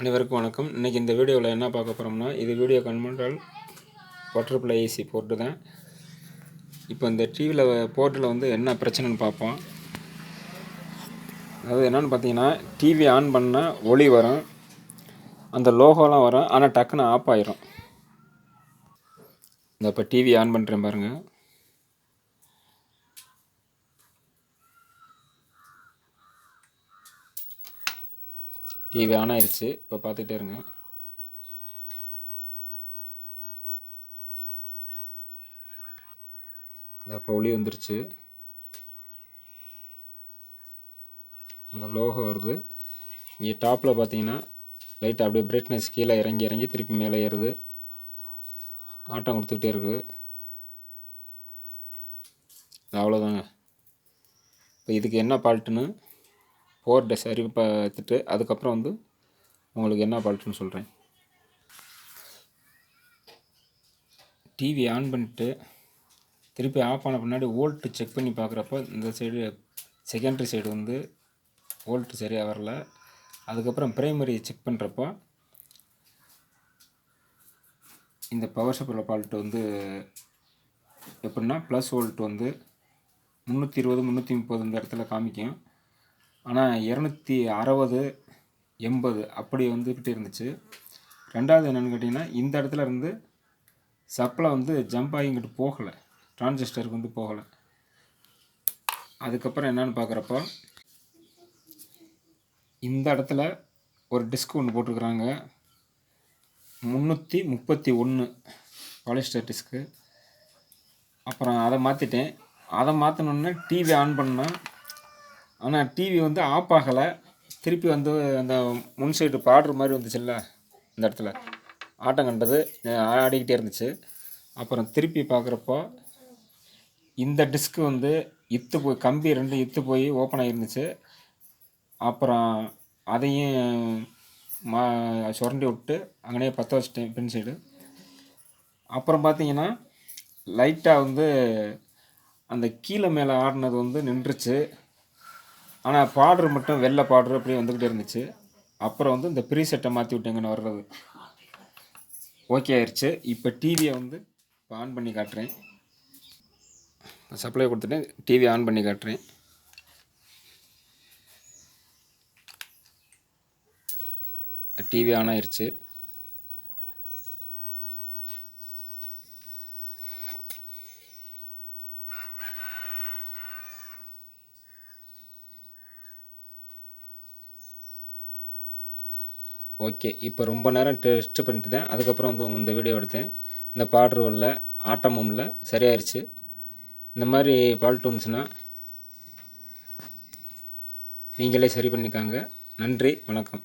அனைவருக்கும் வணக்கம். இன்றைக்கி இந்த வீடியோவில் என்ன பார்க்க போகிறோம்னா, இது video converter butterfly AC port தான். இப்போ இந்த டிவியில் போர்ட்டில் வந்து என்ன பிரச்சனைன்னு பார்ப்போம். அதாவது என்னென்னு பார்த்தீங்கன்னா, டிவி ஆன் பண்ணால் ஒளி வரும், அந்த லோகோலாம் வரும், ஆனால் டக்குன்னு ஆஃப் ஆயிரும். இந்த இப்போ டிவி ஆன் பண்ணுறேன் பாருங்கள். டிவி ஆன் ஆயிடுச்சு. இப்போ பார்த்துக்கிட்டே இருங்க. இப்போ ஒளி வந்துருச்சு, இந்த லோகோ வருது. இங்கே டாப்பில் பார்த்தீங்கன்னா லைட்டாக அப்படியே பிரைட்னஸ் கீழே இறங்கி இறங்கி திருப்பி மேலே ஏறுது, ஆட்டம் கொடுத்துக்கிட்டே இருக்குது. அவ்வளோதாங்க. இப்போ இதுக்கு என்ன ஃபால்ட்டுன்னு போர்ட்டை சரி பார்த்துட்டு அதுக்கப்புறம் வந்து உங்களுக்கு என்ன ஃபால்ட்டுன்னு சொல்கிறேன். டிவி ஆன் பண்ணிட்டு திருப்பி ஆஃப் ஆன பின்னாடி வோல்ட்டு செக் பண்ணி பார்க்குறப்போ இந்த சைடு செகண்டரி சைடு வந்து வோல்ட்டு சரியாக வரல. அதுக்கப்புறம் ப்ரைமரி செக் பண்ணுறப்போ இந்த பவர் சப்ளை ஃபால்ட்டு வந்து எப்படின்னா ப்ளஸ் வோல்ட் வந்து 320 330 இந்த இடத்துல காமிக்கும், ஆனால் 260 80 அப்படி வந்துக்கிட்டே இருந்துச்சு. ரெண்டாவது என்னென்னு கேட்டிங்கன்னா, இந்த இடத்துல இருந்து சப்ளை வந்து ஜம்ப் ஆகி இங்கிட்டு போகலை, டிரான்சிஸ்டருக்கு வந்து போகலை. அதுக்கப்புறம் என்னென்னு பார்க்குறப்போ இந்த இடத்துல ஒரு டிஸ்க் ஒன்று போட்டிருக்குறாங்க, 331 பாலிஸ்டர் டிஸ்க்கு. அப்புறம் அதை மாற்றிட்டேன். அதை மாற்றினோன்னே டிவி ஆன் பண்ணேன், ஆனால் டிவி வந்து ஆஃப் ஆகலை. திருப்பி வந்து அந்த முன் சைடு பாடுற மாதிரி வந்துச்சுல்ல, இந்த இடத்துல ஆட்டம் கண்டது ஆடிக்கிட்டே இருந்துச்சு. அப்புறம் திருப்பி பார்க்குறப்போ இந்த டிஸ்க்கு வந்து இத்து போய் கம்பி ரெண்டு இத்து போய் ஓப்பன் ஆகிருந்துச்சு. அப்புறம் அதையும் சுரண்டி விட்டு அங்கேயே பற்ற வச்சிட்டேன் பின் சைடு. அப்புறம் பார்த்தீங்கன்னா லைட்டாக வந்து அந்த கீழே மேலே ஆடினது வந்து நின்றுச்சு, ஆனால் பாட்ரு மட்டும் வெள்ளை பாட்ரு அப்படியே வந்துக்கிட்டே இருந்துச்சு. அப்புறம் வந்து இந்த ப்ரீசெட்டை மாற்றி விட்டேங்கன்னு வர்றது ஓகே ஆயிடுச்சு. இப்போ டிவியை வந்து இப்போ ஆன் பண்ணி காட்டுறேன். சப்ளை கொடுத்துட்டு டிவி ஆன் பண்ணி காட்டுறேன். டிவி ஆன் ஆயிடுச்சு. ஓகே, இப்போ ரொம்ப நேரம் டெஸ்ட் பண்ணிட்டு தான் அதுக்கப்புறம் வந்து இந்த வீடியோ எடுத்தேன். இந்த பாட்ரு வரல, ஆட்டமும் இல்லை, சரியாயிருச்சு. இந்த மாதிரி ஃபால்ட் வந்துச்சுன்னா நீங்களே சரி பண்ணிக்காங்க. நன்றி, வணக்கம்.